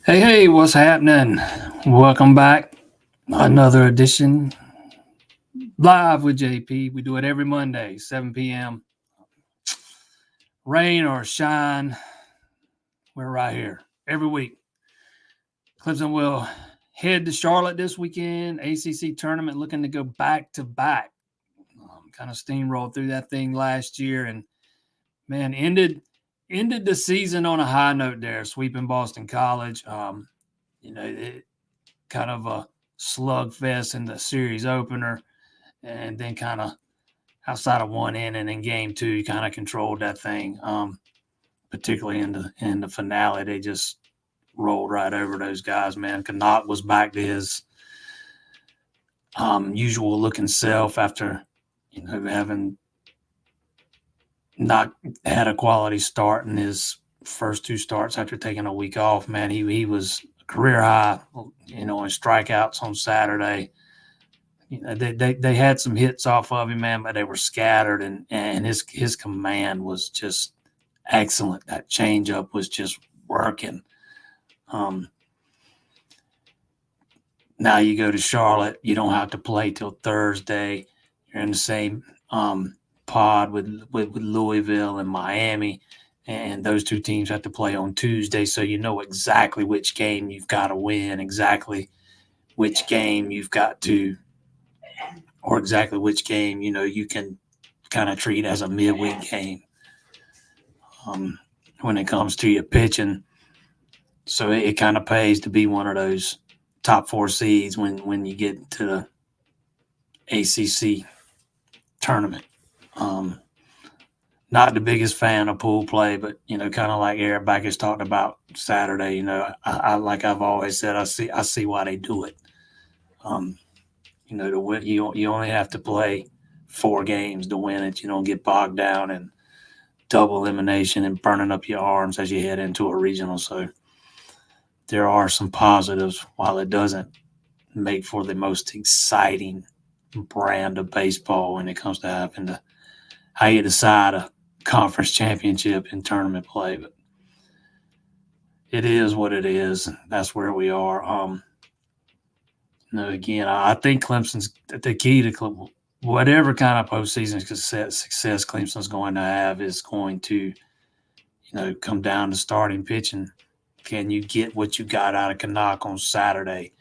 Hey, what's happening? Welcome back. Another edition live with JP. We do it every Monday, 7 p.m. Rain or shine, we're right here every week. Clemson will head to Charlotte this weekend. ACC tournament looking to go back to back. Kind of steamrolled through that thing last year and man ended the season on a high note there, sweeping Boston College. Kind of a slugfest in the series opener, and then kind of outside of one inning in game two, you kind of controlled that thing. Particularly in the finale, they just rolled right over those guys. Man, Connacht was back to his usual looking self after having not had a quality start in his first two starts after taking a week off. Man, he was career high, in strikeouts on Saturday. They had some hits off of him, man, but they were scattered, and his command was just excellent. That changeup was just working. Now you go to Charlotte, you don't have to play till Thursday. You're in the same pod with Louisville and Miami, and those two teams have to play on Tuesday, so you know exactly which game you've got to win, exactly which game you've got to, or exactly which game you can kind of treat as a midweek game when it comes to your pitching. So it kind of pays to be one of those top four seeds when you get to the ACC tournament. Not the biggest fan of pool play, but kind of like Eric Backus talked about Saturday. I like I've always said, I see why they do it. To win, you only have to play 4 games to win it. You don't get bogged down in double elimination and burning up your arms as you head into a regional. So there are some positives, while it doesn't make for the most exciting brand of baseball when it comes to having to how you decide a conference championship in tournament play. But it is what it is. That's where we are. Again, I think Clemson's the key to whatever kind of postseason success Clemson's going to have is going to, come down to starting pitching. Can you get what you got out of Connacht on Saturday?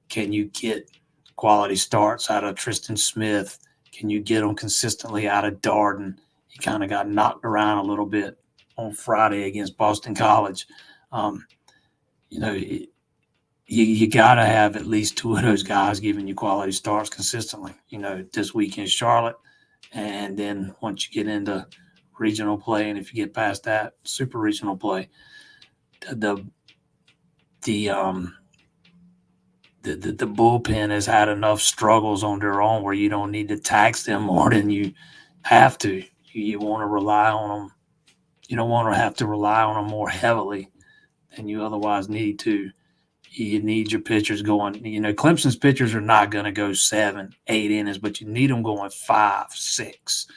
Can you get quality starts out of Tristan Smith? Can you get them consistently out of Darden? He kind of got knocked around a little bit on Friday against Boston College. You got to have at least 2 of those guys giving you quality starts consistently. This week in Charlotte, and then once you get into regional play, and if you get past that, super regional play, the bullpen has had enough struggles on their own where you don't need to tax them more than you have to. You want to rely on them. You don't want to have to rely on them more heavily than you otherwise need to. You need your pitchers going. Clemson's pitchers are not going to go 7, 8 innings, but you need them going 5, 6,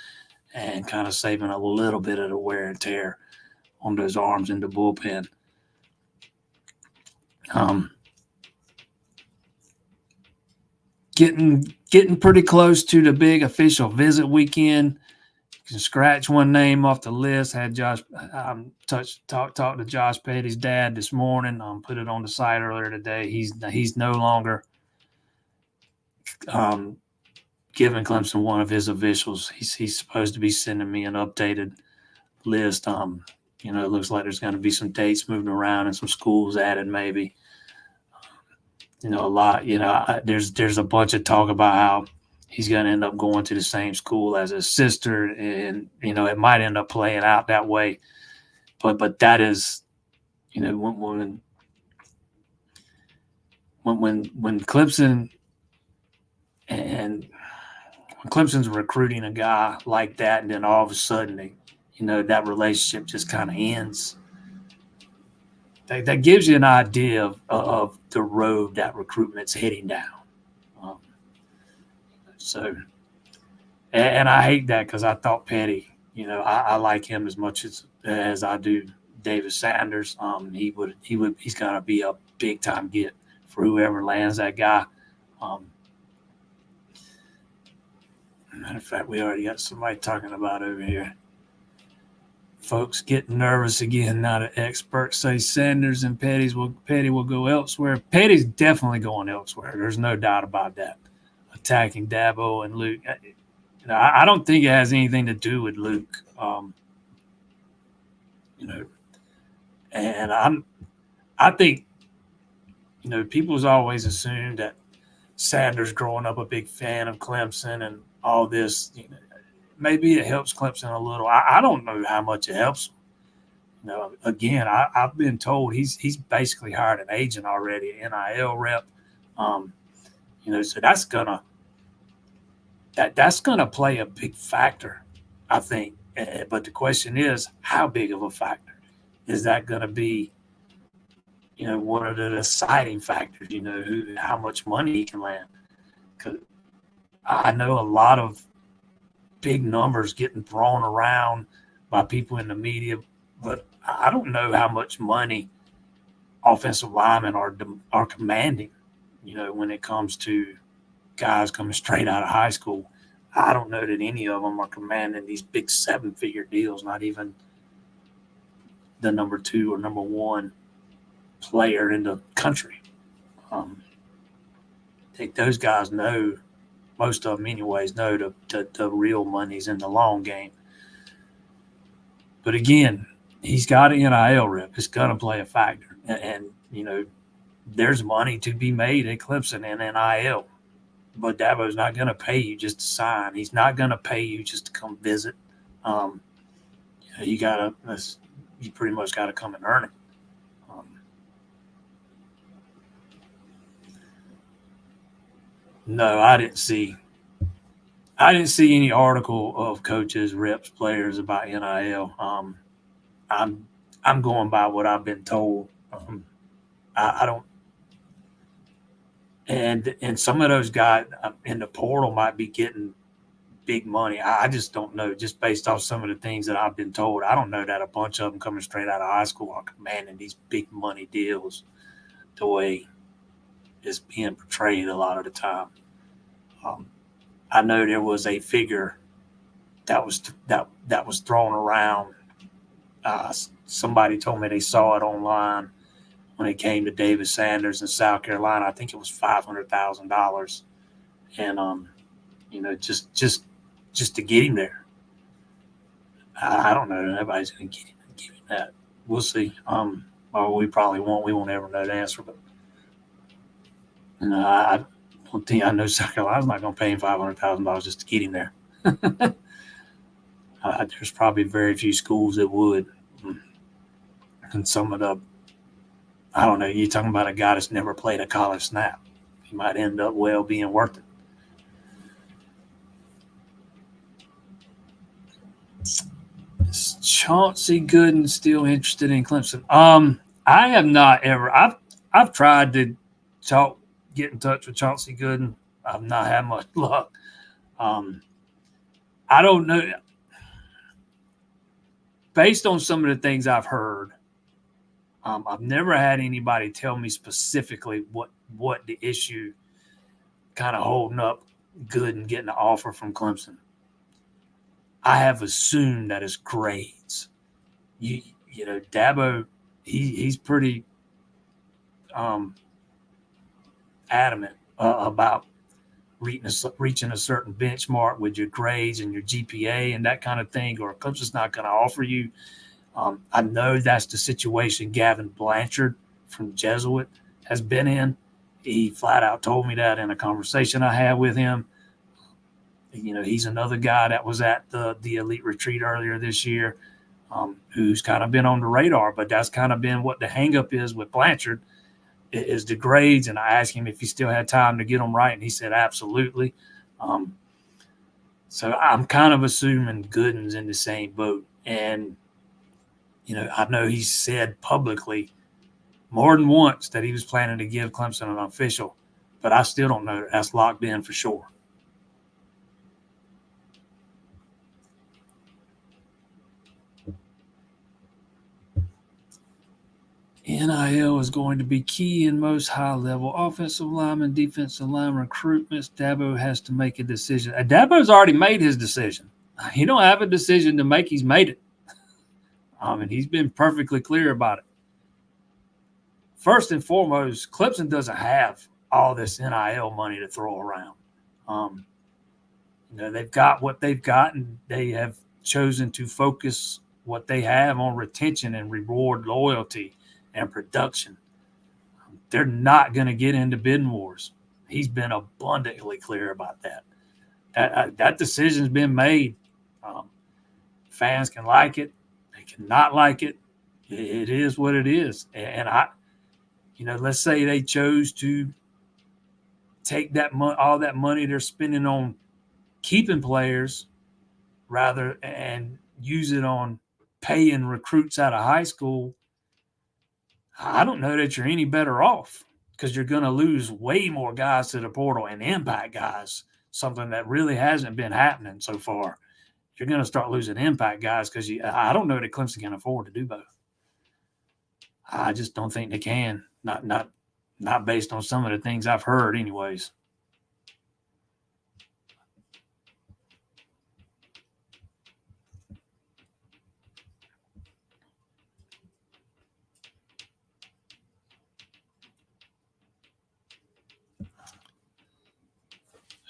and kind of saving a little bit of the wear and tear on those arms in the bullpen. Getting pretty close to the big official visit weekend. You can scratch one name off the list. Had Josh talked to Josh Petty's dad this morning. Put it on the site earlier today. He's no longer giving Clemson one of his officials. He's supposed to be sending me an updated list. It looks like there's going to be some dates moving around and some schools added maybe. A lot. There's a bunch of talk about how he's going to end up going to the same school as his sister, and it might end up playing out that way. But that is, when Clemson and when Clemson's recruiting a guy like that, and then all of a sudden that relationship just kind of ends. That gives you an idea of the road that recruitment's heading down. And I hate that because I thought Petty, I like him as much as I do David Sanders. He's gonna be a big time get for whoever lands that guy. Matter of fact, we already got somebody talking about over here. Folks getting nervous again now that experts say Sanders and Petty will go elsewhere. Petty's definitely going elsewhere. There's no doubt about that. Attacking Dabo and Luke. I don't think it has anything to do with Luke. And I think, people's always assumed that Sanders growing up a big fan of Clemson and all this, maybe it helps Clemson a little. I don't know how much it helps. Again, I've been told he's basically hired an agent already, an NIL rep. So that's gonna play a big factor, I think. But the question is, how big of a factor is that going to be? What are the deciding factors? How much money he can land. Because I know a lot of big numbers getting thrown around by people in the media, but I don't know how much money offensive linemen are commanding, when it comes to guys coming straight out of high school. I don't know that any of them are commanding these big 7-figure deals, not even the number 2 or number 1 player in the country. I think those guys know, most of them anyways, know the real money's in the long game. But again, he's got an NIL rep. It's going to play a factor. And there's money to be made at Clemson in NIL. But Dabo's not going to pay you just to sign. He's not going to pay you just to come visit. You pretty much got to come and earn it. No, I didn't see any article of coaches, reps, players about NIL. I'm going by what I've been told. I don't. And some of those guys in the portal might be getting big money. I just don't know. Just based off some of the things that I've been told, I don't know that a bunch of them coming straight out of high school are commanding these big money deals the way it's being portrayed a lot of the time. I know there was a figure that was thrown around. Somebody told me they saw it online when it came to David Sanders in South Carolina. I think it was $500,000, and just to get him there. I don't know. Nobody's going to give him that. We'll see. Or we probably won't. We won't ever know the answer. But I don't think I know South Carolina's not going to pay him $500,000 just to get him there. There's probably very few schools that would. And some of the, I don't know, you're talking about a guy that's never played a college snap. He might end up being worth it. Is Chauncey Gooden still interested in Clemson? I have not ever. I've tried to get in touch with Chauncey Gooden. I've not had much luck. I don't know. Based on some of the things I've heard, I've never had anybody tell me specifically what the issue kind of holding up Gooden getting an offer from Clemson. I have assumed that it's grades. Dabo, he's pretty adamant about reaching a certain benchmark with your grades and your GPA and that kind of thing, or Clemson's not going to offer you. I know that's the situation Gavin Blanchard from Jesuit has been in. He flat out told me that in a conversation I had with him. He's another guy that was at the elite retreat earlier this year, who's kind of been on the radar, but that's kind of been what the hangup is with Blanchard is the grades. And I asked him if he still had time to get them right, and he said absolutely. So I'm kind of assuming Gooden's in the same boat. And I know he's said publicly more than once that he was planning to give Clemson an official, but I still don't know that that's locked in for sure. NIL is going to be key in most high-level offensive lineman, defensive lineman recruitments. Dabo has to make a decision. Dabo's already made his decision. He don't have a decision to make. He's made it. And he's been perfectly clear about it. First and foremost, Clemson doesn't have all this NIL money to throw around. They've got what they've got, and they have chosen to focus what they have on retention and reward loyalty and production. They're not going to get into bidding wars. He's been abundantly clear about that. That decision's been made. Fans can like it. They cannot like it. It is what it is. And let's say they chose to take that all that money they're spending on keeping players rather and use it on paying recruits out of high school. I don't know that you're any better off, because you're going to lose way more guys to the portal and impact guys, something that really hasn't been happening so far. You're going to start losing impact guys because I don't know that Clemson can afford to do both. I just don't think they can. Not based on some of the things I've heard anyways.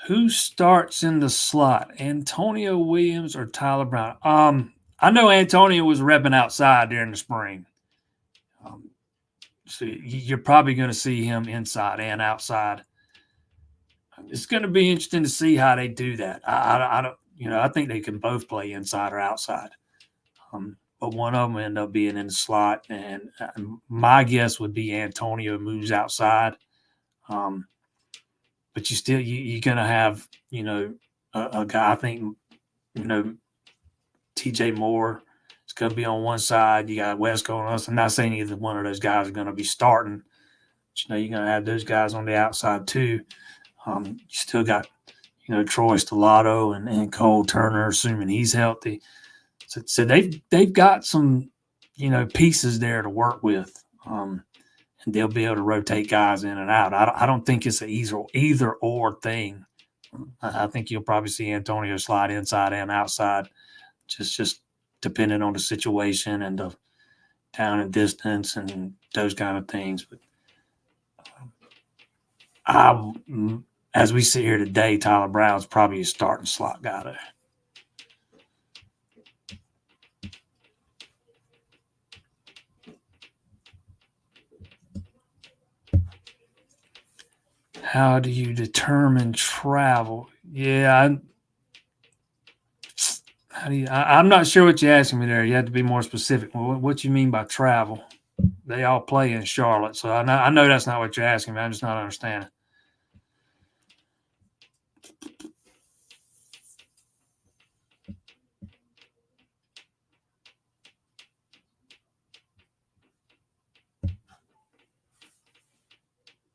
Who starts in the slot, Antonio Williams or Tyler Brown? I know Antonio was repping outside during the spring. So you're probably going to see him inside and outside. It's going to be interesting to see how they do that. I don't, I think they can both play inside or outside. But one of them end up being in the slot, and my guess would be Antonio moves outside. But you're going to have, a guy, I think, TJ Moore is going to be on one side. You got Wesco on us. I'm not saying either one of those guys are going to be starting. But, you're going to have those guys on the outside too. You still got, Troy Stellato and Cole Turner, assuming he's healthy. So they've got some, pieces there to work with. And they'll be able to rotate guys in and out. I don't think it's an either or thing. I think you'll probably see Antonio slide inside and outside, just depending on the situation and the down and distance and those kind of things. But as we sit here today, Tyler Brown's probably a starting slot guy there. How do you travel? Yeah, I'm not sure what you're asking me there. You have to be more specific. What you mean by travel? They all play in Charlotte, so I know that's not what you're asking me. I'm just not understanding.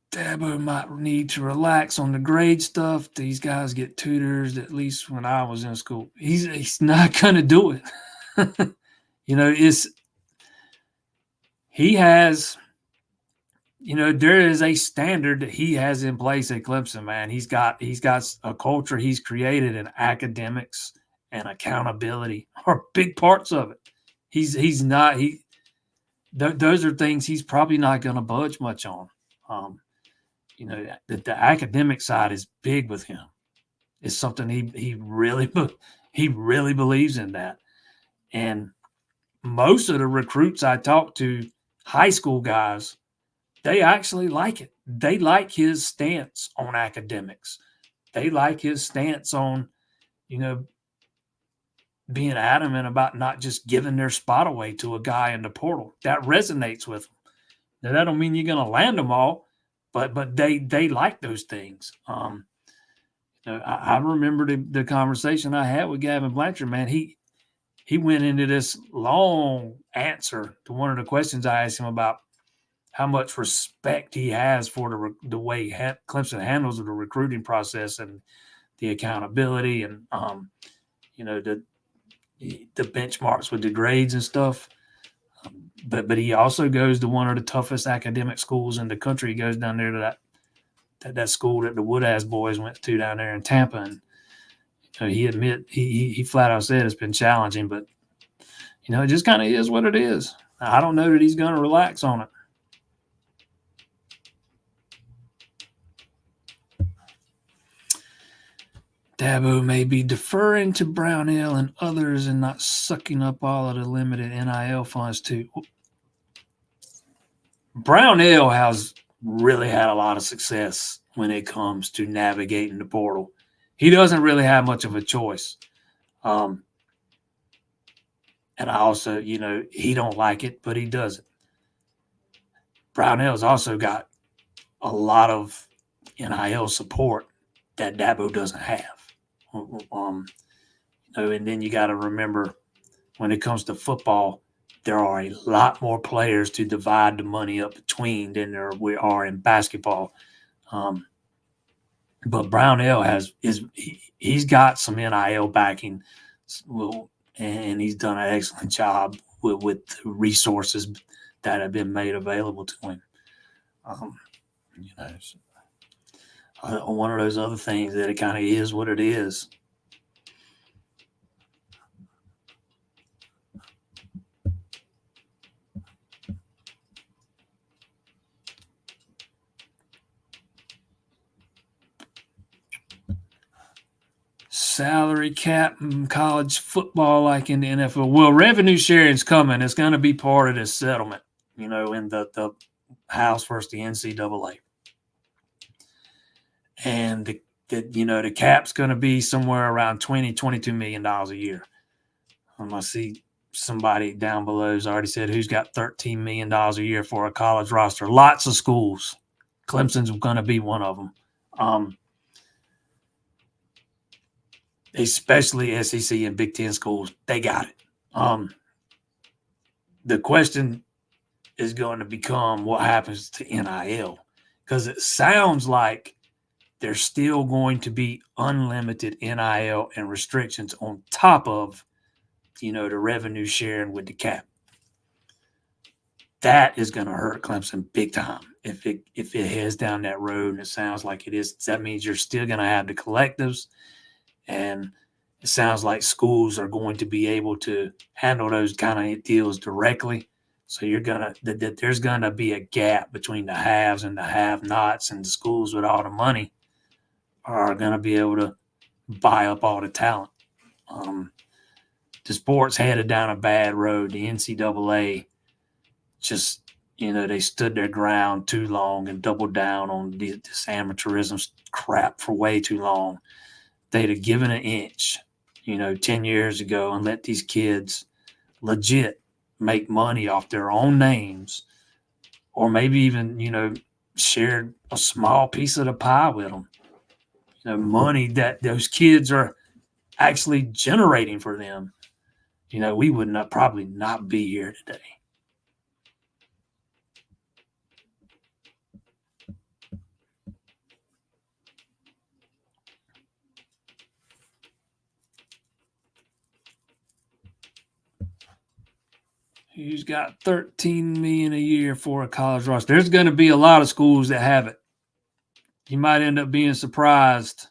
Dabo might need to relax on the grade stuff. These guys get tutors, at least when I was in school. He's not going to do it. He has, there is a standard that he has in place at Clemson, man. He's got a culture he's created, and academics and accountability are big parts of it. Those are things he's probably not going to budge much on. The academic side is big with him. It's something he really believes in that. And most of the recruits I talk to, high school guys, they actually like it. They like his stance on academics. They like his stance on, being adamant about not just giving their spot away to a guy in the portal. That resonates with them. Now, that don't mean you're going to land them all, but they like those things. I remember the conversation I had with Gavin Blanchard, man. He went into this long answer to one of the questions I asked him about how much respect he has for the way Clemson handles the recruiting process and the accountability and, the benchmarks with the grades and stuff. But he also goes to one of the toughest academic schools in the country. He goes down there to that school that the Wood-Ass boys went to down there in Tampa, and he flat out said it's been challenging, but it just kind of is what it is. I don't know that he's going to relax on it. Dabo may be deferring to Brownell and others and not sucking up all of the limited NIL funds too. Brownell has really had a lot of success when it comes to navigating the portal. He doesn't really have much of a choice. And I also, he don't like it, but he does it. Brownell's also got a lot of NIL support that Dabo doesn't have. And then you got to remember, when it comes to football, there are a lot more players to divide the money up between than we are in basketball. But Brownell he's got some NIL backing, and he's done an excellent job with the resources that have been made available to him. One of those other things that it kind of is what it is. Salary cap in college football like in the NFL. Well, revenue sharing is coming. It's going to be part of this settlement, in the House versus the NCAA. And the cap's going to be somewhere around $22 million a year. I see somebody down below has already said who's got $13 million a year for a college roster. Lots of schools. Clemson's going to be one of them. Especially SEC and Big Ten schools, they got it. The question is going to become what happens to NIL, because it sounds like there's still going to be unlimited NIL and restrictions on top of, the revenue sharing with the cap. That is going to hurt Clemson big time if it heads down that road, and it sounds like it is. That means you're still going to have the collectives. And it sounds like schools are going to be able to handle those kind of deals directly. So there's going to be a gap between the haves and the have-nots, and the schools with all the money are going to be able to buy up all the talent. The sport's headed down a bad road. The NCAA just, they stood their ground too long and doubled down on this amateurism crap for way too long. They'd have given an inch, 10 years ago and let these kids legit make money off their own names, or maybe even, shared a small piece of the pie with them. Money that those kids are actually generating for them. We would probably not be here today. Who's got $13 million a year for a college roster? There's going to be a lot of schools that have it. You might end up being surprised.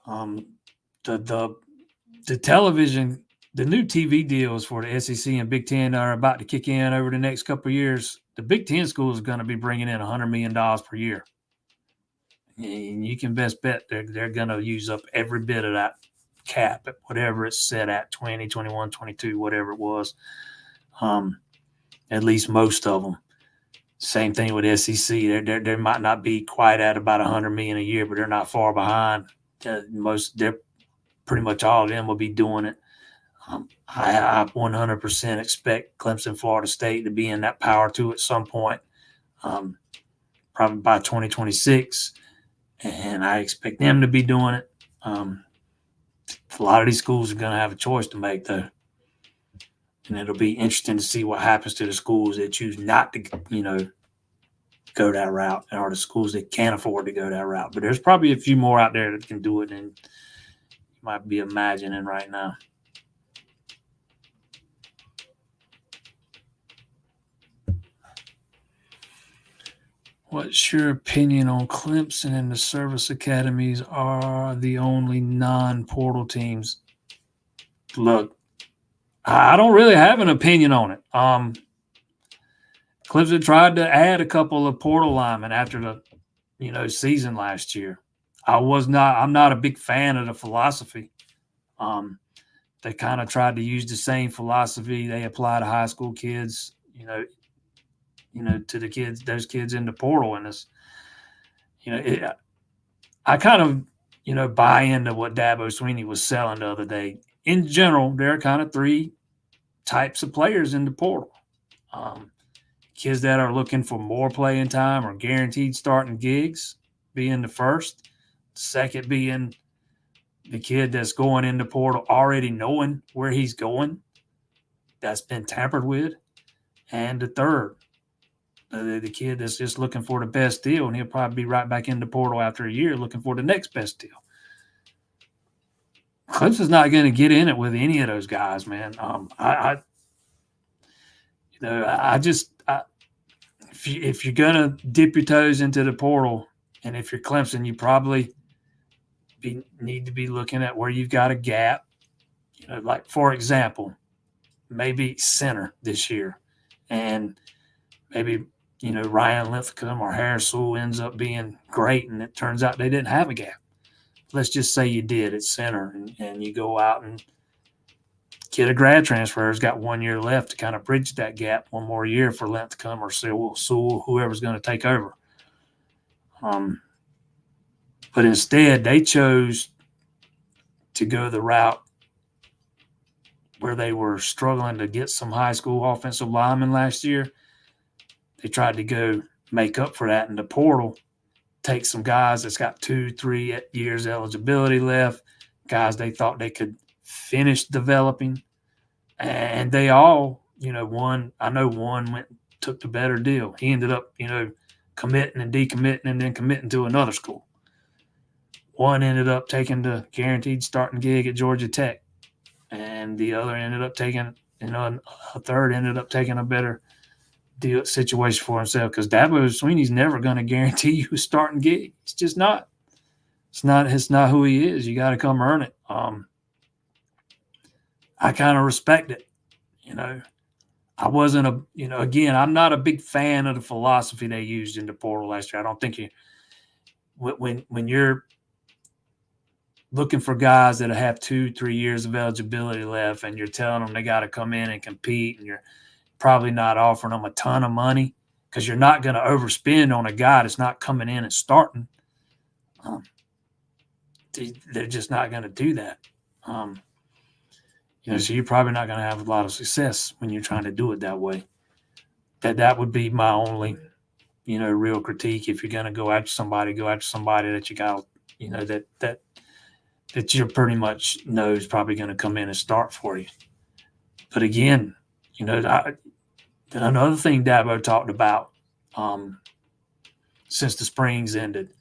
The television, the new TV deals for the SEC and Big Ten are about to kick in over the next couple of years. The Big Ten schools are going to be bringing in $100 million per year. And you can best bet they're going to use up every bit of that cap at whatever it's set at, 20, 21, 22, whatever it was. At least most of them. Same thing with SEC. They might not be quite at about $100 million a year, but they're not far behind. They're pretty much all of them will be doing it. I 100% expect Clemson, Florida State to be in that Power 2 at some point, probably by 2026, and I expect them to be doing it. A lot of these schools are going to have a choice to make, though, and it'll be interesting to see what happens to the schools that choose not to, go that route, or the schools that can't afford to go that route. But there's probably a few more out there that can do it than you might be imagining right now. What's your opinion on Clemson and the service academies are the only non-portal teams? Look, I don't really have an opinion on it. Clemson tried to add a couple of portal linemen after the season last year. I'm not a big fan of the philosophy. Um, they kind of tried to use the same philosophy they apply to high school kids, to the kids, those kids in the portal. And it's, I kind of, buy into what Dabo Sweeney was selling the other day. In general, there are kind of three types of players in the portal. Um, Kids that are looking for more playing time or guaranteed starting gigs being the first. Second being the kid that's going in the portal already knowing where he's going, that's been tampered with. And the third, the kid that's just looking for the best deal, and he'll probably be right back in the portal after a year looking for the next best deal. Clemson's not going to get in it with any of those guys, man. If you're going to dip your toes into the portal, and if you're Clemson, you probably need to be looking at where you've got a gap. Like, for example, maybe center this year. And maybe, Ryan Lithicum or Harris Sewell ends up being great, and it turns out they didn't have a gap. Let's just say you did at center, and you go out and get a grad transfer who's got 1 year left to kind of bridge that gap one more year for Lithicum or Sewell, whoever's going to take over. But instead, they chose to go the route where they were struggling to get some high school offensive linemen last year. They tried to go make up for that in the portal, take some guys that's got 2-3 years eligibility left, guys they thought they could finish developing. And they all, one took the better deal. He ended up, committing and decommitting and then committing to another school. One ended up taking the guaranteed starting gig at Georgia Tech. And the other ended up taking, a third ended up taking a better deal situation for himself, because Dabo Sweeney's never going to guarantee you a starting gig. It's just not. It's not who he is. You got to come earn it. I kind of respect it. I wasn't again, I'm not a big fan of the philosophy they used in the portal last year. I don't think when you're looking for guys that have 2-3 years of eligibility left, and you're telling them they got to come in and compete, and you're probably not offering them a ton of money, because you're not going to overspend on a guy that's not coming in and starting. They're just not going to do that. So you're probably not going to have a lot of success when you're trying to do it that way. That would be my only, real critique. If you're going to go after somebody that you got, that you're pretty much know is probably going to come in and start for you. But again, another thing Dabo talked about since the springs ended,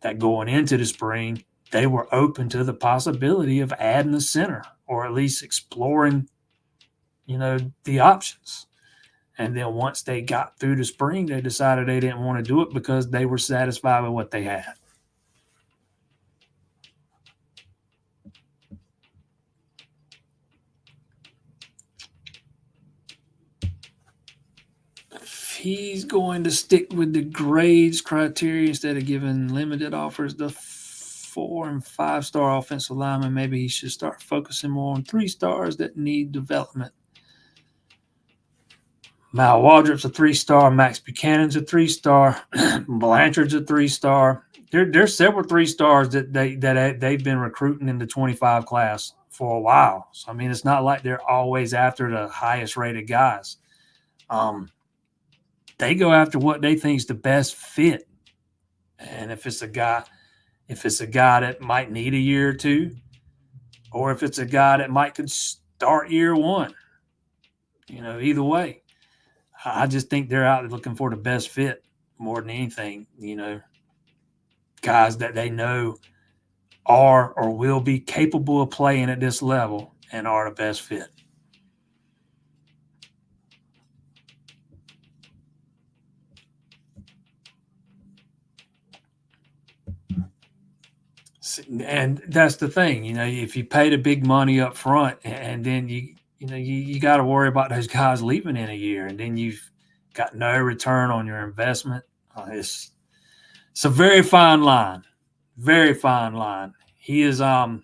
that going into the spring, they were open to the possibility of adding a center, or at least exploring, the options. And then once they got through the spring, they decided they didn't want to do it because they were satisfied with what they had. If he's going to stick with the grades criteria instead of giving limited offers to 4- and 5-star offensive linemen, maybe he should start focusing more on 3 stars that need development. Mal Waldrop's a 3-star. Max Buchanan's a 3-star. Blanchard's a 3-star. There's several 3-stars that they've been recruiting in the 25 class for a while. So I mean, it's not like they're always after the highest rated guys. They go after what they think is the best fit. And if it's a guy that might need a year or two, or if it's a guy that might could start year one, either way. I just think they're out looking for the best fit more than anything, guys that they know are or will be capable of playing at this level and are the best fit. And that's the thing, if you pay the big money up front and then you got to worry about those guys leaving in a year, and then you've got no return on your investment. It's a very fine line, very fine line. He is and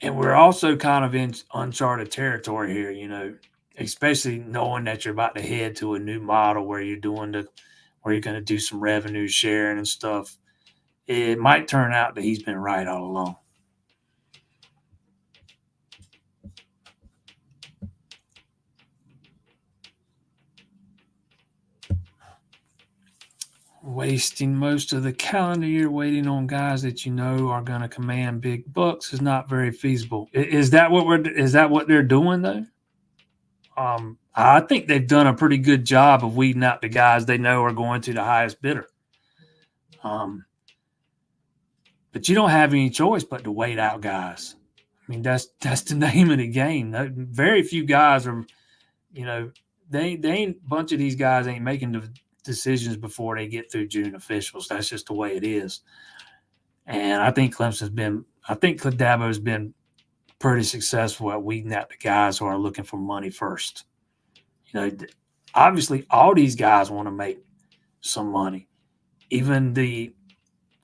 we're also kind of in uncharted territory here, especially knowing that you're about to head to a new model where you're going to do some revenue sharing and stuff. It might turn out that he's been right all along. Wasting most of the calendar year waiting on guys that are going to command big bucks is not very feasible. Is that what they're doing though? I think they've done a pretty good job of weeding out the guys they know are going to the highest bidder. But you don't have any choice but to wait out guys. I mean, that's the name of the game. Very few guys are, they ain't a bunch of these guys ain't making the decisions before they get through June officials. That's just the way it is. And I think Dabo's been pretty successful at weeding out the guys who are looking for money first. Obviously all these guys want to make some money. Even the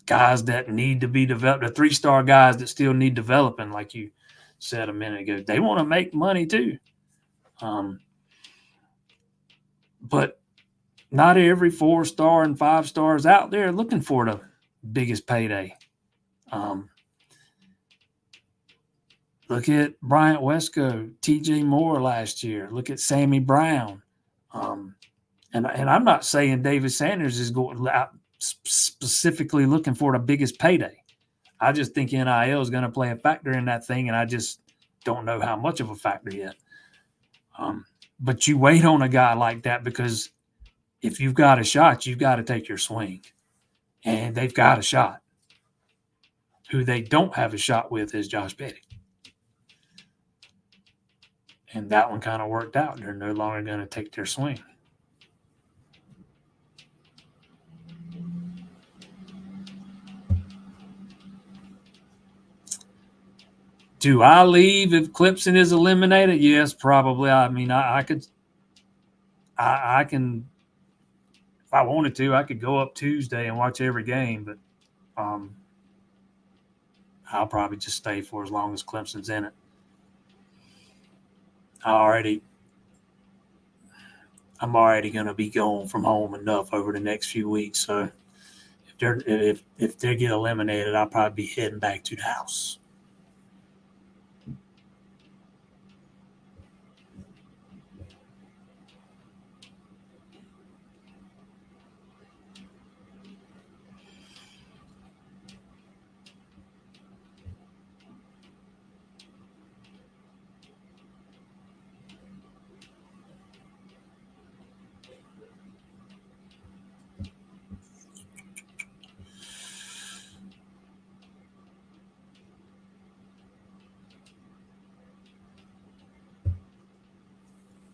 guys that need to be developed, the 3-star guys that still need developing, like you said a minute ago, they want to make money too. But not every 4-star and 5-stars out there looking for the biggest payday. Look at Bryant Wesco, TJ Moore last year. Look at Sammy Brown. And I'm not saying David Sanders is going out specifically looking for the biggest payday. I just think NIL is going to play a factor in that thing, and I just don't know how much of a factor yet. But you wait on a guy like that because if you've got a shot, you've got to take your swing. And they've got a shot. Who they don't have a shot with is Josh Petty. And that one kind of worked out. They're no longer going to take their swing. Do I leave if Clemson is eliminated? Yes, probably. I mean, I can, if I wanted to, I could go up Tuesday and watch every game, but I'll probably just stay for as long as Clemson's in it. I'm already going to be going from home enough over the next few weeks. So if they get eliminated, I'll probably be heading back to the house.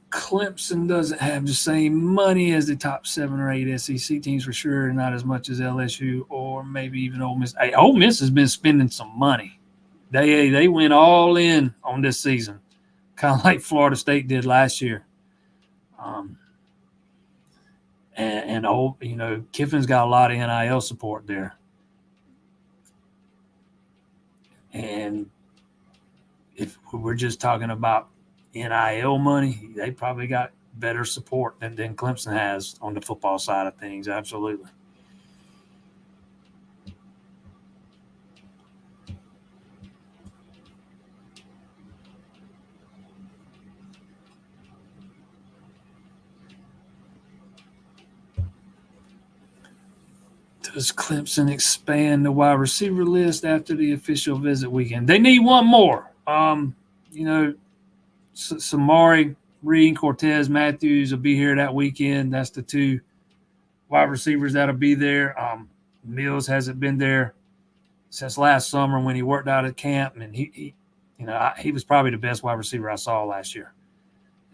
Clemson doesn't have the same money as the top 7 or 8 SEC teams for sure, not as much as LSU or maybe even Ole Miss. Hey, Ole Miss has been spending some money. They went all in on this season, kind of like Florida State did last year. Kiffin's got a lot of NIL support there. And if we're just talking about NIL money, they probably got better support than Clemson has on the football side of things. Absolutely. Does Clemson expand the wide receiver list after the official visit weekend? They need one more. Samari, Reed, Cortez Matthews will be here that weekend. That's the 2 wide receivers that'll be there. Mills hasn't been there since last summer when he worked out at camp, and he was probably the best wide receiver I saw last year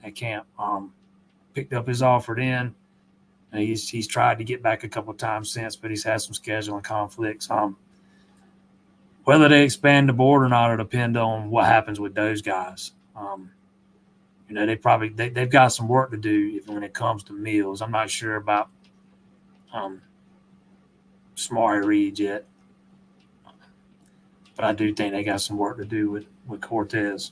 at camp. Picked up his offer then, He's tried to get back a couple of times since, but he's had some scheduling conflicts. Whether they expand the board or not will depend on what happens with those guys. They've got some work to do when it comes to Mills. I'm not sure about Smart Reed yet, but I do think they got some work to do with Cortez.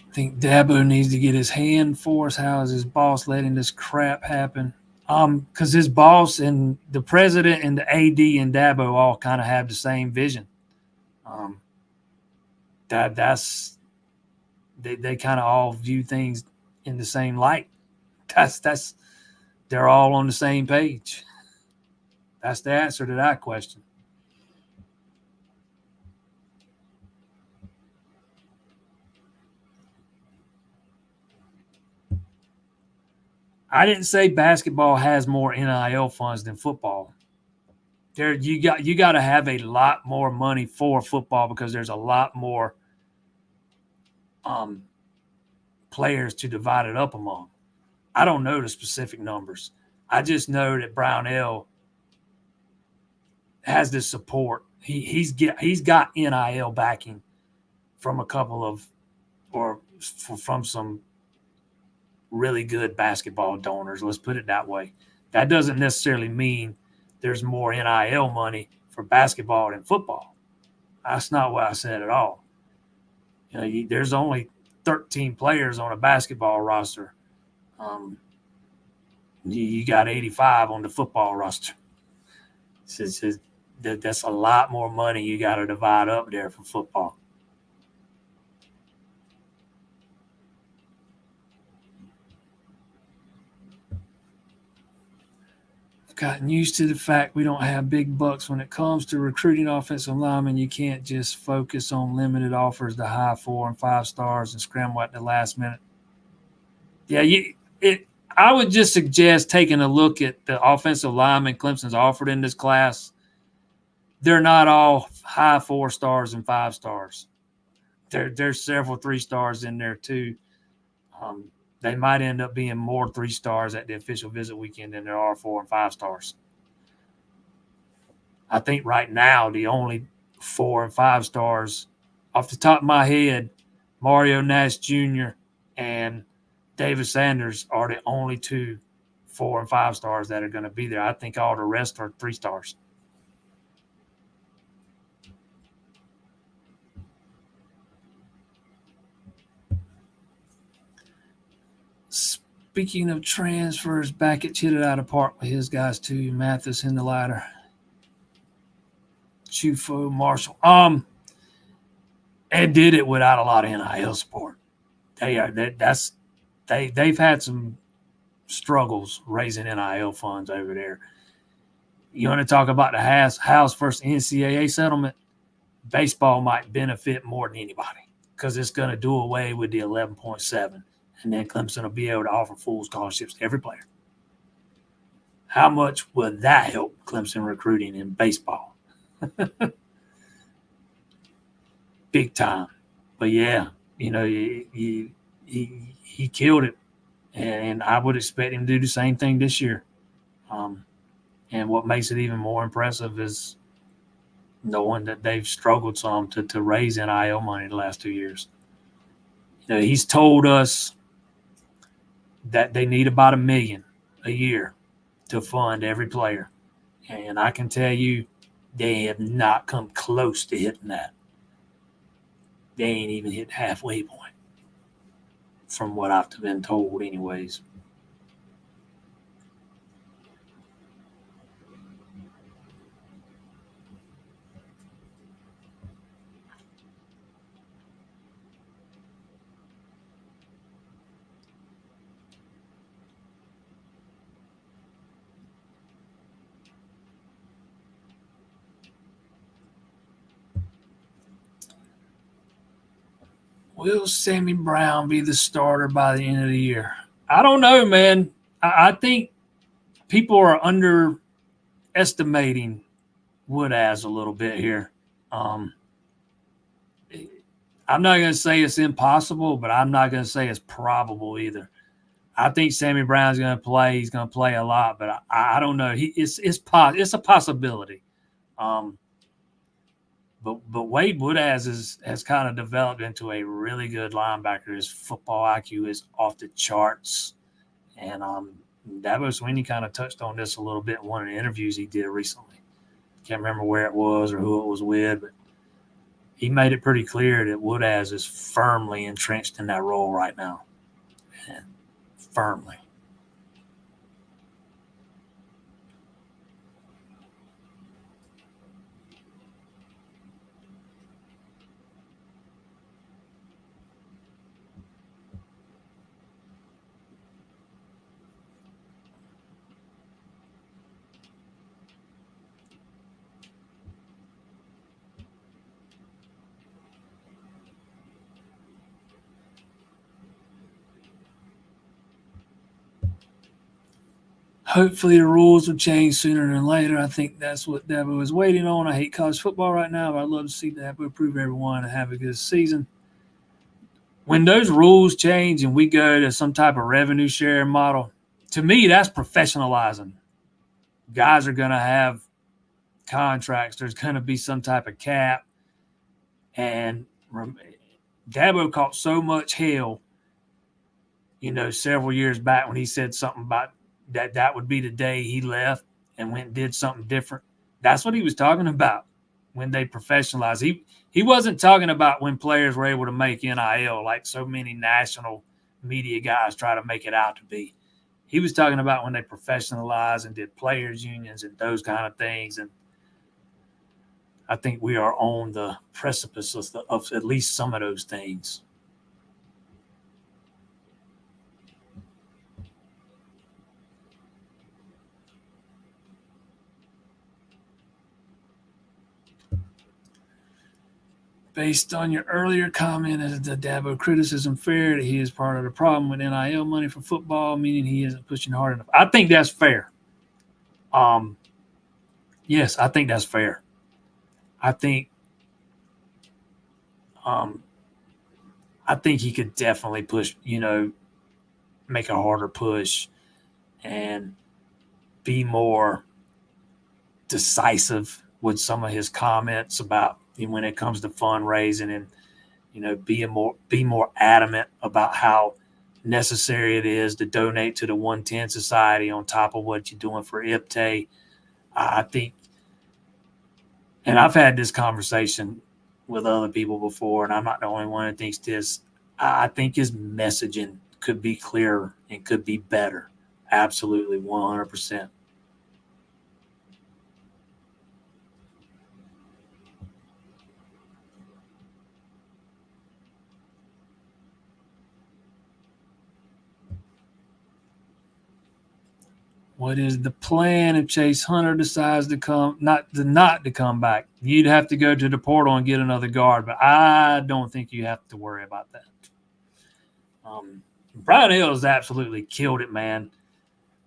I think Dabo needs to get his hand forced. How is his boss letting this crap happen? Because his boss and the president and the AD and Dabo all kind of have the same vision. That's they kind of all view things in the same light. That's they're all on the same page. That's the answer to that question. I didn't say basketball has more NIL funds than football. You got to have a lot more money for football because there's a lot more players to divide it up among. I don't know the specific numbers. I just know that Brownell has this support. He's got NIL backing from a couple of from some really good basketball donors. Let's put it that way. That doesn't necessarily mean there's more NIL money for basketball than football. That's not what I said at all. There's only 13 players on a basketball roster. You got 85 on the football roster. That's a lot more money you got to divide up there for football. I've gotten used to the fact we don't have big bucks when it comes to recruiting offensive linemen. You can't just focus on limited offers to high 4 and 5 stars and scramble at the last minute. Yeah, I would just suggest taking a look at the offensive linemen Clemson's offered in this class. They're not all high 4 stars and 5 stars. There's several 3 stars in there too. They might end up being more 3 stars at the official visit weekend than there are 4 and 5 stars. I think right now the only 4 and 5 stars, off the top of my head, Mario Nash Jr. and David Sanders are the only 2 4 and 5 stars that are going to be there. I think all the rest are 3 stars. Speaking of transfers, Backett hit it out of the park with his guys too. Mathis in the ladder. Chufo, Marshall. Ed did it without a lot of NIL support. They've had some struggles raising NIL funds over there. You want to talk about the House versus NCAA settlement? Baseball might benefit more than anybody because it's going to do away with the 11.7. And then Clemson will be able to offer full scholarships to every player. How much would that help Clemson recruiting in baseball? Big time. But yeah, he killed it. And I would expect him to do the same thing this year. And what makes it even more impressive is knowing that they've struggled some to raise NIL money the last 2 years. He's told us that they need about $1 million a year to fund every player. And I can tell you, they have not come close to hitting that. They ain't even hit halfway point from what I've been told anyways. Will Sammy Brown be the starter by the end of the year? I don't know, man. I think people are underestimating Woodaz a little bit here. I'm not going to say it's impossible, but I'm not going to say it's probable either. I think Sammy Brown's going to play. He's going to play a lot, but I don't know. It's a possibility. But Wade Woodaz has kind of developed into a really good linebacker. His football IQ is off the charts, and Dabo Swinney kind of touched on this a little bit in one of the interviews he did recently. Can't remember where it was or who it was with, but he made it pretty clear that Woodaz is firmly entrenched in that role right now. And firmly. Hopefully the rules will change sooner than later. I think that's what Dabo is waiting on. I hate college football right now, but I'd love to see Dabo improve everyone and have a good season. When those rules change and we go to some type of revenue share model, to me, that's professionalizing. Guys are going to have contracts. There's going to be some type of cap. And Dabo caught so much hell, several years back when he said something about that would be the day he left and went and did something different. That's what he was talking about when they professionalized. He wasn't talking about when players were able to make NIL like so many national media guys try to make it out to be. He was talking about when they professionalized and did players unions and those kind of things. And I think we are on the precipice of at least some of those things. Based on your earlier comment, is the Dabo criticism fair that he is part of the problem with NIL money for football, meaning he isn't pushing hard enough? I think that's fair. Yes, I think that's fair. I think he could definitely push, make a harder push and be more decisive with some of his comments about when it comes to fundraising and be more adamant about how necessary it is to donate to the 110 Society on top of what you're doing for IPTAY. I think, and I've had this conversation with other people before, and I'm not the only one that thinks this. I think his messaging could be clearer and could be better. Absolutely, 100%. What is the plan if Chase Hunter decides to not to come back? You'd have to go to the portal and get another guard, but I don't think you have to worry about that. Brian Hill has absolutely killed it, man.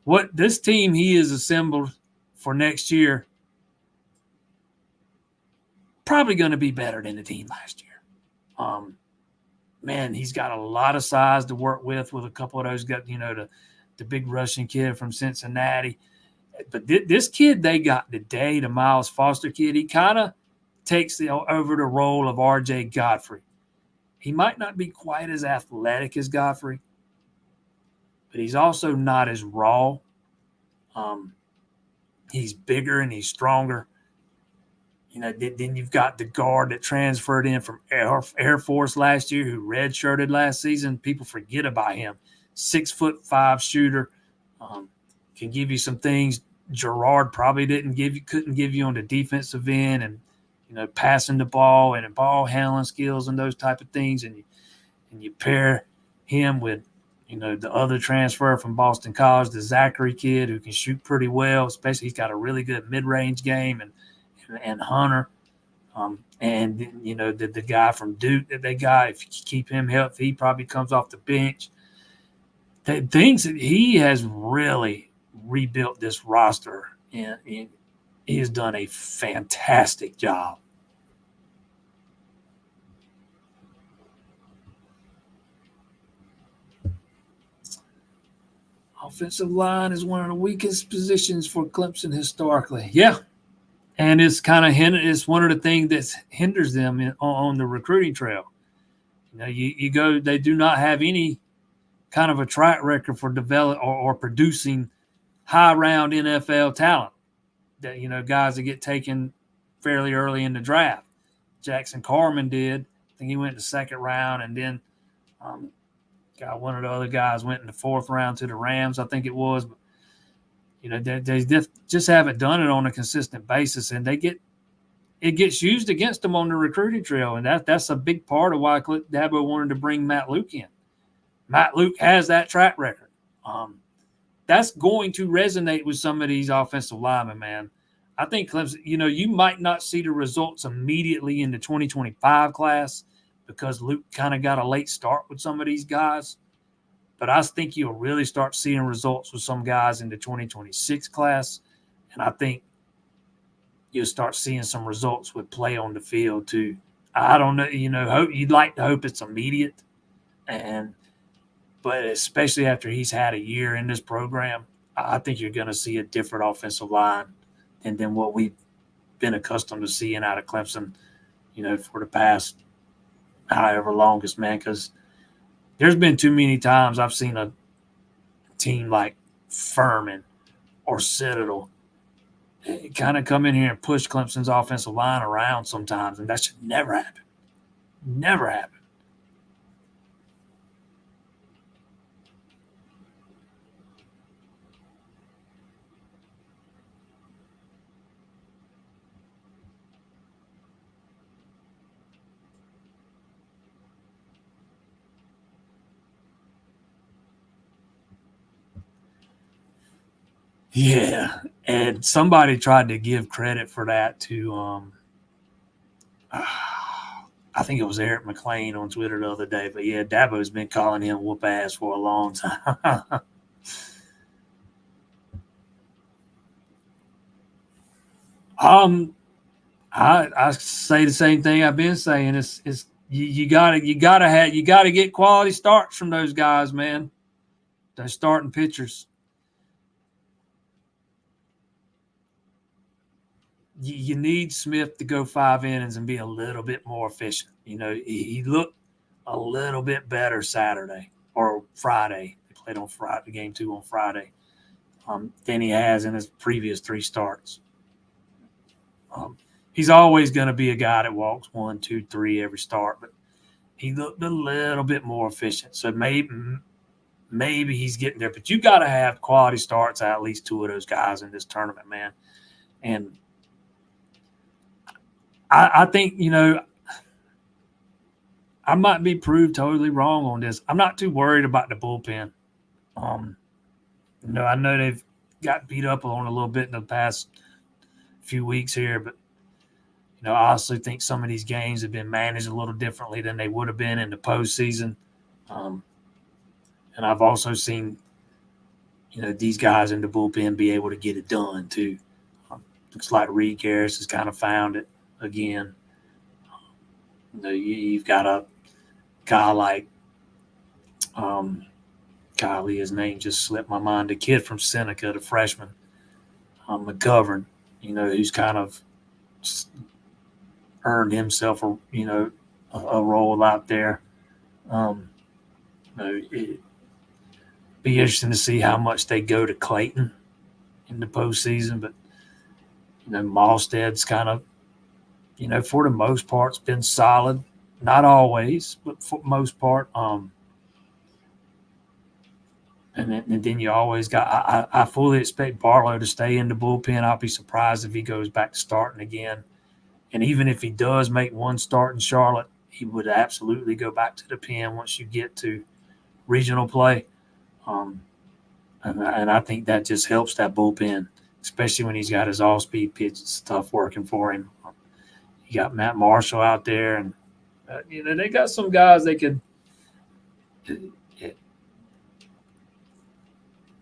What this team he has assembled for next year probably going to be better than the team last year. Man, he's got a lot of size to work with a couple of those guys, the big Russian kid from Cincinnati. But this kid they got today, the Miles Foster kid, he kind of takes over the role of R.J. Godfrey. He might not be quite as athletic as Godfrey, but he's also not as raw. He's bigger and he's stronger. Then you've got the guard that transferred in from Air Force last year who redshirted last season. People forget about him. 6'5" shooter, can give you some things Gerard probably couldn't give you on the defensive end, and passing the ball and ball handling skills and those type of things. And you pair him with the other transfer from Boston College, the Zachary kid who can shoot pretty well. Especially he's got a really good mid-range game, and Hunter. And the guy from Duke that they got, if you keep him healthy, he probably comes off the bench. The things that he has really, rebuilt this roster, and he has done a fantastic job. Offensive line is one of the weakest positions for Clemson historically. Yeah, and it's kind of it's one of the things that hinders them on the recruiting trail. You go, they do not have any kind of a track record for develop or producing high round NFL talent. That guys that get taken fairly early in the draft. Jackson Carman did. I think he went in the second round, and then one of the other guys went in the fourth round to the Rams, I think it was. But, they just haven't done it on a consistent basis, and it gets used against them on the recruiting trail, and that's a big part of why Dabo wanted to bring Matt Luke in. Matt Luke has that track record. That's going to resonate with some of these offensive linemen, man. I think Clemson, you might not see the results immediately in the 2025 class because Luke kind of got a late start with some of these guys. But I think you'll really start seeing results with some guys in the 2026 class. And I think you'll start seeing some results with play on the field too. I don't know, you'd like to hope it's immediate. But especially after he's had a year in this program, I think you're going to see a different offensive line than what we've been accustomed to seeing out of Clemson, for the past however longest, man, because there's been too many times I've seen a team like Furman or Citadel kind of come in here and push Clemson's offensive line around sometimes, and that should never happen. Never happen. Yeah, and somebody tried to give credit for that to I think it was Eric McLean on Twitter the other day. But yeah, Dabo's been calling him whoop ass for a long time. I say the same thing I've been saying. It's you gotta get quality starts from those guys, man. Those starting pitchers. You need Smith to go 5 innings and be a little bit more efficient. He looked a little bit better Saturday or Friday. They played on Friday, game 2 on Friday, than he has in his previous 3 starts. He's always going to be a guy that walks 1, 2, 3 every start, but he looked a little bit more efficient. So maybe he's getting there. But you got to have quality starts at least 2 of those guys in this tournament, man. And I think, I might be proved totally wrong on this. I'm not too worried about the bullpen. I know they've got beat up on a little bit in the past few weeks here, but I also think some of these games have been managed a little differently than they would have been in the postseason. And I've also seen, these guys in the bullpen be able to get it done too. Looks like Reed Garris has kind of found it again. You've got a guy like golly, his name just slipped my mind. The kid from Seneca, the freshman, McGovern, who's kind of earned himself a role out there. It'd be interesting to see how much they go to Clayton in the postseason, but Mosted's kind of, for the most part, it's been solid. Not always, but for the most part. And then you always got – I fully expect Barlow to stay in the bullpen. I'll be surprised if he goes back to starting again. And even if he does make one start in Charlotte, he would absolutely go back to the pen once you get to regional play. And I think that just helps that bullpen, especially when he's got his all-speed pitch stuff working for him. You got Matt Marshall out there, and they got some guys they could.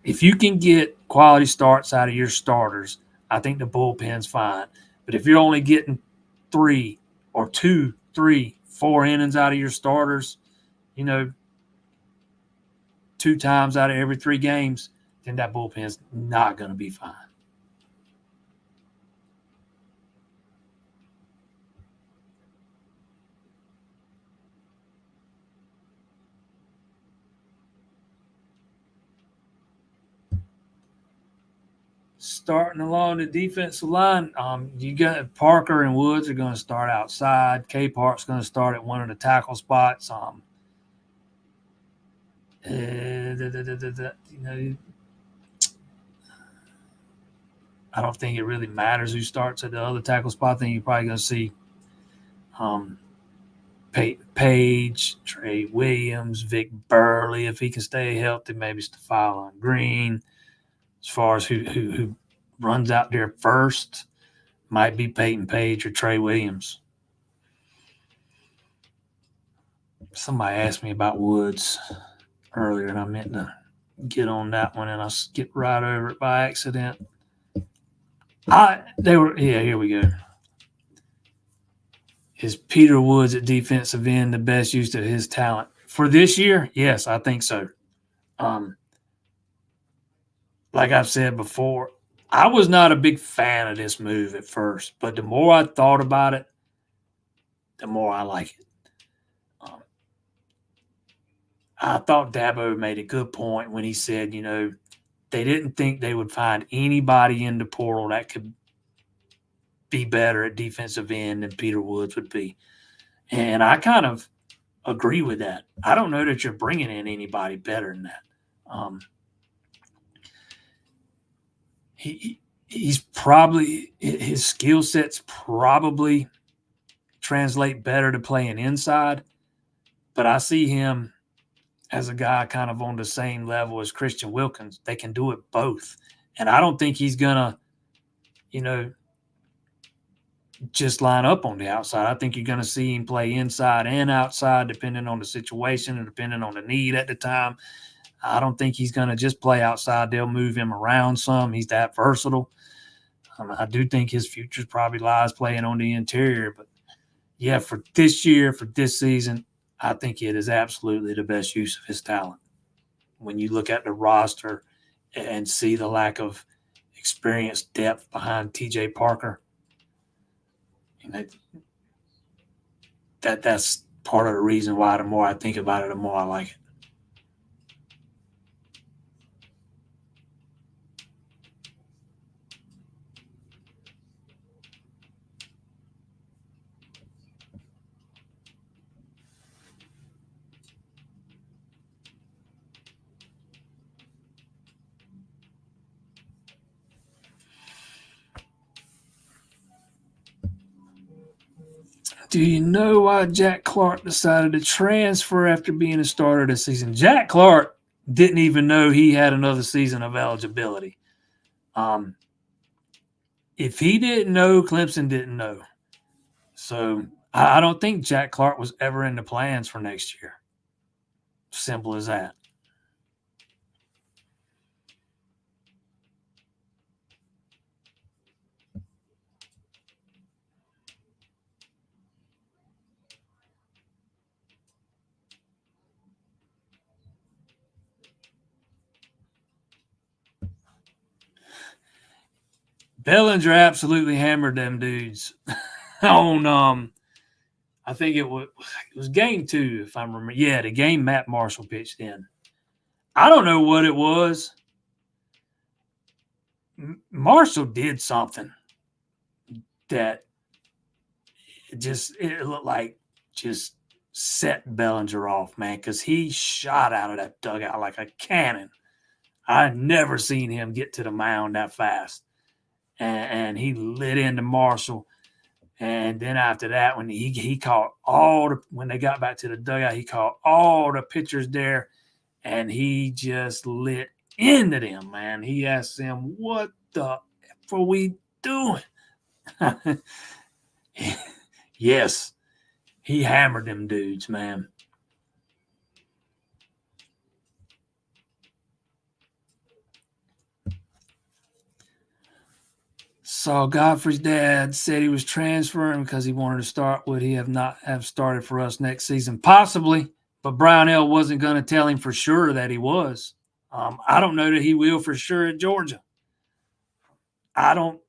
If you can get quality starts out of your starters, I think the bullpen's fine. But if you're only getting 3 or 2, 3, 4 innings out of your starters, 2 times out of every 3 games, then that bullpen's not going to be fine. Starting along the defensive line, you got Parker and Woods are going to start outside. K Park's going to start at one of the tackle spots. I don't think it really matters who starts at the other tackle spot. I think you're probably going to see Page, Trey Williams, Vic Burley, if he can stay healthy, maybe Stephon Green. As far as who runs out there first, might be Peyton Page or Trey Williams. Somebody asked me about Woods earlier, and I meant to get on that one, and I skipped right over it by accident. Here we go. Is Peter Woods at defensive end the best use of his talent? For this year, yes, I think so. Like I've said before, I was not a big fan of this move at first, but the more I thought about it, the more I like it. I thought Dabo made a good point when he said, they didn't think they would find anybody in the portal that could be better at defensive end than Peter Woods would be. And I kind of agree with that. I don't know that you're bringing in anybody better than that. He's probably, his skill sets probably translate better to playing inside, but I see him as a guy kind of on the same level as Christian Wilkins. They can do it both. And I don't think he's going to, just line up on the outside. I think you're going to see him play inside and outside, depending on the situation and depending on the need at the time. I don't think he's going to just play outside. They'll move him around some. He's that versatile. I do think his future probably lies playing on the interior. But, yeah, for this year, for this season, I think it is absolutely the best use of his talent. When you look at the roster and see the lack of experience depth behind T.J. Parker, that's part of the reason why the more I think about it, the more I like it. Do you know why Jack Clark decided to transfer after being a starter this season? Jack Clark didn't even know he had another season of eligibility. If he didn't know, Clemson didn't know. So I don't think Jack Clark was ever in the plans for next year. Simple as that. Bellinger absolutely hammered them dudes on I think it was game 2, if I remember. Yeah, the game Matt Marshall pitched in. I don't know what it was. Marshall did something that it looked like just set Bellinger off, man, because he shot out of that dugout like a cannon. I've never seen him get to the mound that fast. And he lit into Marshall. And then after that, when he caught when they got back to the dugout, he caught all the pitchers there, and he just lit into them, man. He asked them, "What the F are we doing?" Yes, he hammered them dudes, man. So Godfrey's dad said he was transferring because he wanted to start. Would he have not have started for us next season? Possibly, but Brownell wasn't going to tell him for sure that he was. I don't know that he will for sure at Georgia. I don't.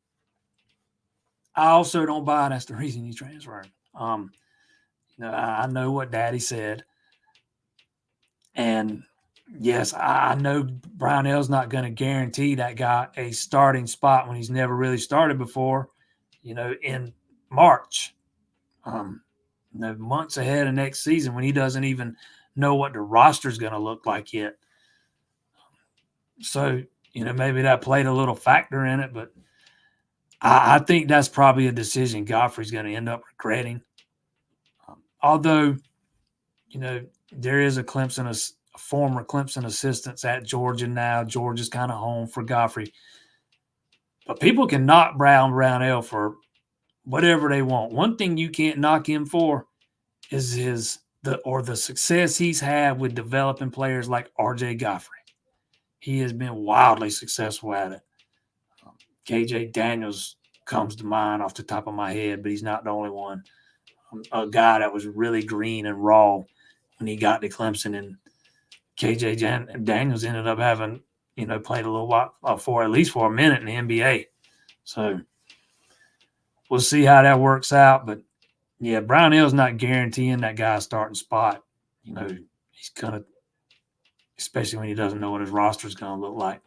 I also don't buy that's the reason he's transferring. I know what Daddy said, and yes, I know Brownell's not going to guarantee that guy a starting spot when he's never really started before. In March, months ahead of next season when he doesn't even know what the roster is going to look like yet. So, maybe that played a little factor in it, but I think that's probably a decision Godfrey's going to end up regretting. Although, there is a former Clemson assistant at Georgia now. Georgia's kind of home for Godfrey. But people can knock Brownell for whatever they want. One thing you can't knock him for is the success he's had with developing players like R.J. Godfrey. He has been wildly successful at it. K.J. Daniels comes to mind off the top of my head, but he's not the only one. A guy that was really green and raw when he got to Clemson, and K.J. Daniels ended up having, played a little while at least for a minute in the NBA. So we'll see how that works out. But yeah, Brownell's not guaranteeing that guy a starting spot. He's going to, especially when he doesn't know what his roster is going to look like.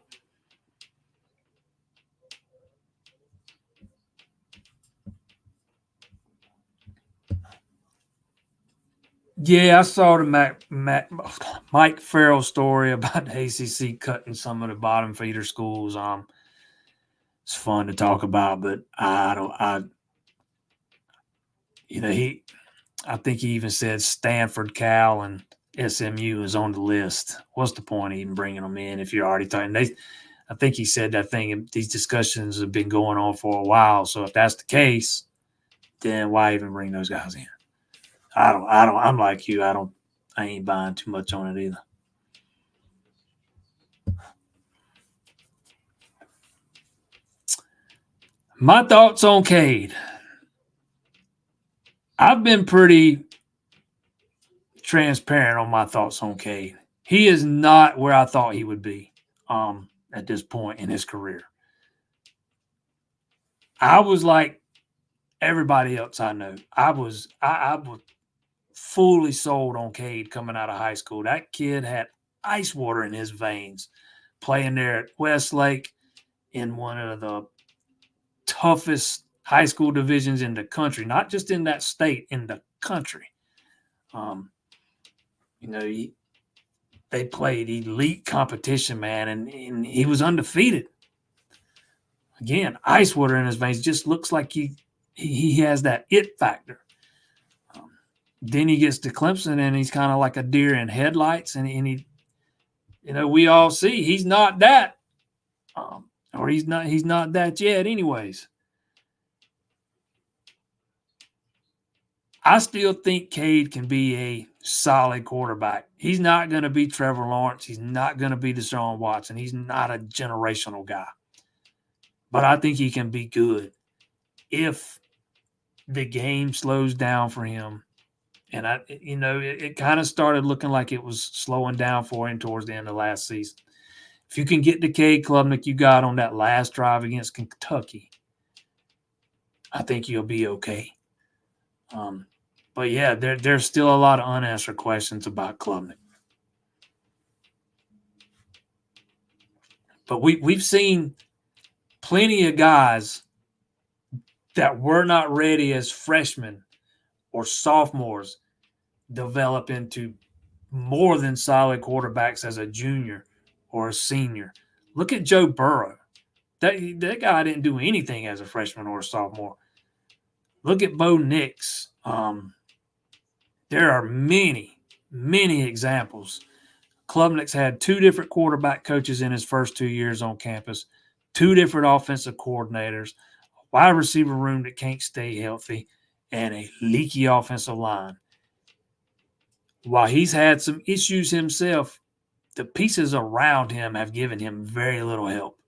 Yeah, I saw the Mike Farrell story about the ACC cutting some of the bottom feeder schools. It's fun to talk about, but I think he even said Stanford, Cal, and SMU is on the list. What's the point of even bringing them in if you're already talking? I think he said that thing. These discussions have been going on for a while. So if that's the case, then why even bring those guys in? I'm like you. I ain't buying too much on it either. My thoughts on Cade. I've been pretty transparent on my thoughts on Cade. He is not where I thought he would be at this point in his career. I was like everybody else I know. I was fully sold on Cade coming out of high school. That kid had ice water in his veins playing there at Westlake in one of the toughest high school divisions in the country, not just in that state, in the country. They played elite competition, man, and he was undefeated. Again, ice water in his veins, just looks like he has that it factor. Then he gets to Clemson, and he's kind of like a deer in headlights, and he, we all see he's not that, or he's not that yet, anyways. I still think Cade can be a solid quarterback. He's not going to be Trevor Lawrence. He's not going to be Deshaun Watson. He's not a generational guy. But I think he can be good if the game slows down for him. And it kind of started looking like it was slowing down for him towards the end of last season. If you can get the Cade Klubnik you got on that last drive against Kentucky, I think you'll be okay. But yeah, there's still a lot of unanswered questions about Klubnik. But we've seen plenty of guys that were not ready as freshmen or sophomores develop into more than solid quarterbacks as a junior or a senior. Look at Joe Burrow. That guy didn't do anything as a freshman or a sophomore. Look at Bo Nix. There are many, many examples. Klubnik's had 2 different quarterback coaches in his first 2 years on campus, 2 different offensive coordinators, a wide receiver room that can't stay healthy, and a leaky offensive line. While he's had some issues himself, the pieces around him have given him very little help.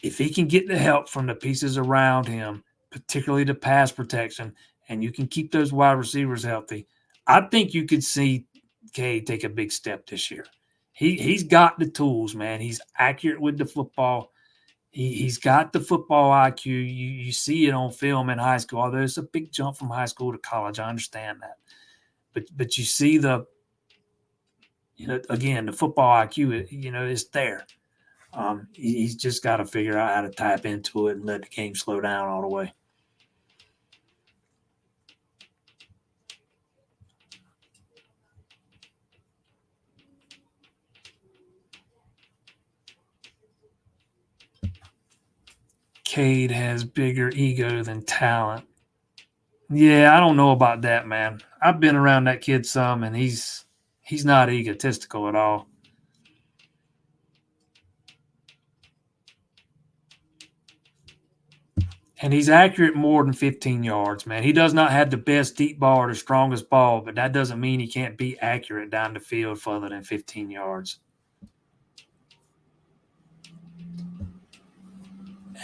if he can get the help from the pieces around him, particularly the pass protection, and you can keep those wide receivers healthy, I think you could see Cade take a big step this year. He's got the tools, man. He's accurate with the football. He's got the football IQ. You see it on film in high school, although it's a big jump from high school to college. I understand that. But you see the, again, the football IQ, is there. He's just got to figure out how to tap into it and let the game slow down all the way. Cade has bigger ego than talent. Yeah, I don't know about that, man. I've been around that kid some, and he's not egotistical at all. And he's accurate more than 15 yards, man. He does not have the best deep ball or the strongest ball, but that doesn't mean he can't be accurate down the field further than 15 yards.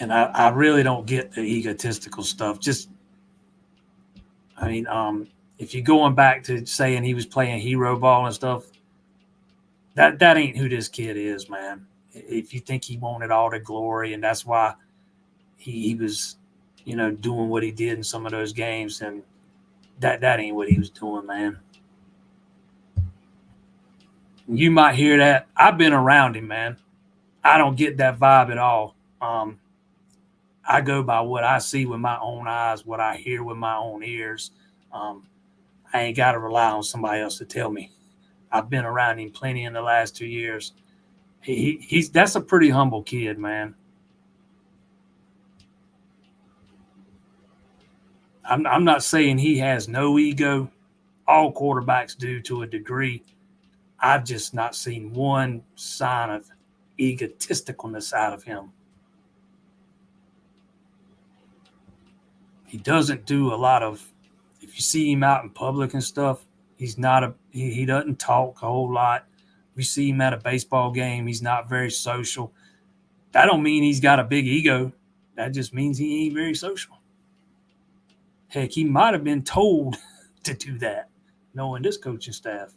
And I really don't get the egotistical stuff. If you're going back to saying he was playing hero ball and stuff, that ain't who this kid is, man. If you think he wanted all the glory and that's why he was, doing what he did in some of those games, and that ain't what he was doing, man. You might hear that. I've been around him, man. I don't get that vibe at all. I go by what I see with my own eyes, what I hear with my own ears. I ain't got to rely on somebody else to tell me. I've been around him plenty in the last 2 years. That's a pretty humble kid, man. I'm not saying he has no ego. All quarterbacks do to a degree. I've just not seen one sign of egotisticalness out of him. He doesn't do a lot of, if you see him out in public and stuff, he doesn't talk a whole lot. If you see him at a baseball game, he's not very social. That don't mean he's got a big ego. That just means he ain't very social. Heck, he might have been told to do that, knowing this coaching staff.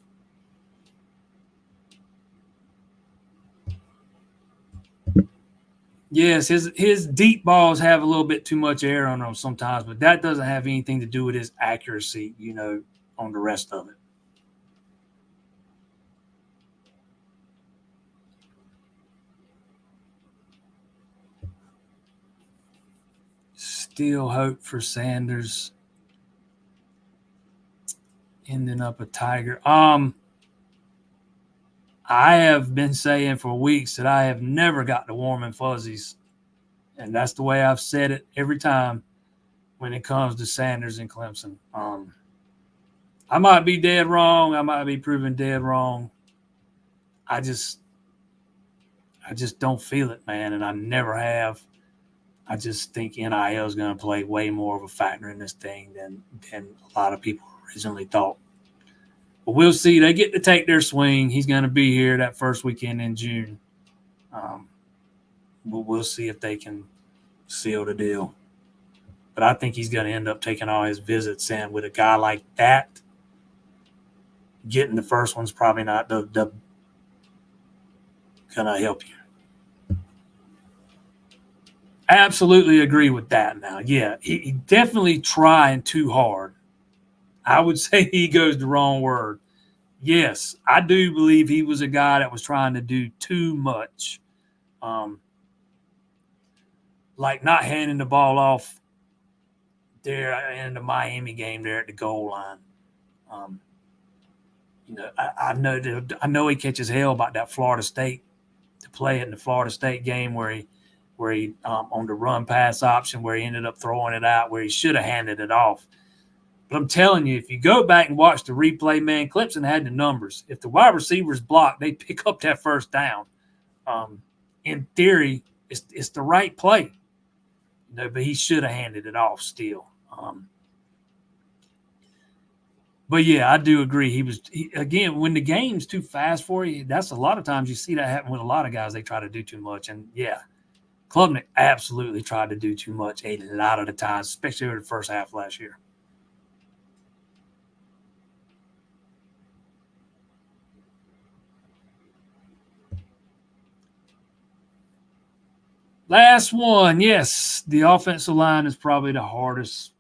Yes, his deep balls have a little bit too much air on them sometimes, but that doesn't have anything to do with his accuracy, on the rest of it. Still hope for Sanders ending up a Tiger. I have been saying for weeks that I have never got the warm and fuzzies, and that's the way I've said it every time when it comes to Sanders and Clemson. I might be dead wrong. I might be proven dead wrong. I just don't feel it, man, and I never have. I just think NIL is going to play way more of a factor in this thing than a lot of people originally thought. But we'll see. They get to take their swing. He's going to be here that first weekend in June. We'll see if they can seal the deal. But I think he's going to end up taking all his visits. And with a guy like that, getting the first one's probably not the going to help you. Absolutely agree with that now. Yeah, he definitely trying too hard. I would say ego is the wrong word. Yes, I do believe he was a guy that was trying to do too much. Like not handing the ball off there in the Miami game there at the goal line. I know he catches hell about that Florida State to play it in the Florida State game where he on the run pass option where he ended up throwing it out where he should have handed it off. But I'm telling you, if you go back and watch the replay, man, Clemson had the numbers. If the wide receivers block, they pick up that first down. In theory, it's the right play. But he should have handed it off still. But yeah, I do agree. Again, when the game's too fast for you, that's a lot of times you see that happen with a lot of guys. They try to do too much. And yeah, Klubnik absolutely tried to do too much a lot of the times, especially in the first half last year. Last one, yes. The offensive line is probably the hardest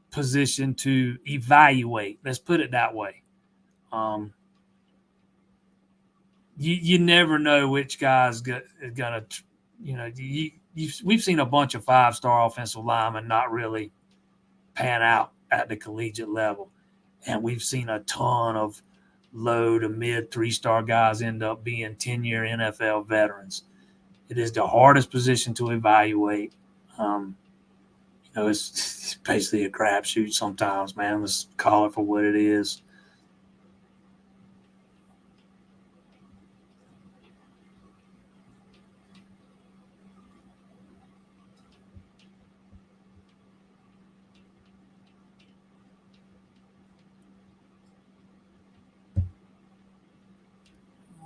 position to evaluate. Let's put it that way. You never know which guy's gonna, we've seen a bunch of 5-star offensive linemen not really pan out at the collegiate level, and we've seen a ton of low to mid 3-star guys end up being 10-year NFL veterans. It is the hardest position to evaluate. It's basically a crapshoot sometimes, man. Let's call it for what it is.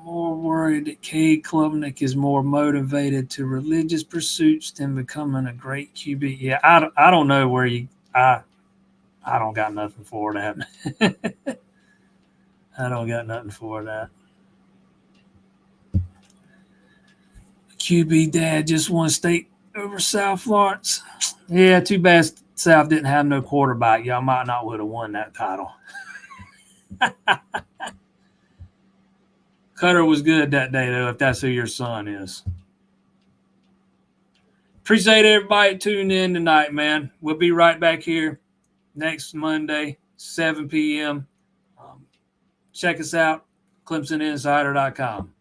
More worried that Cade Klubnik is more motivated to religious pursuits than becoming a great QB. Yeah, I don't know where I don't got nothing for that. I don't got nothing for that. QB dad just won state over South Florence. Yeah, too bad South didn't have no quarterback. Y'all might not would have won that title. Cutter was good that day, though, if that's who your son is. Appreciate everybody tuning in tonight, man. We'll be right back here next Monday, 7 p.m. Check us out, ClemsonInsider.com.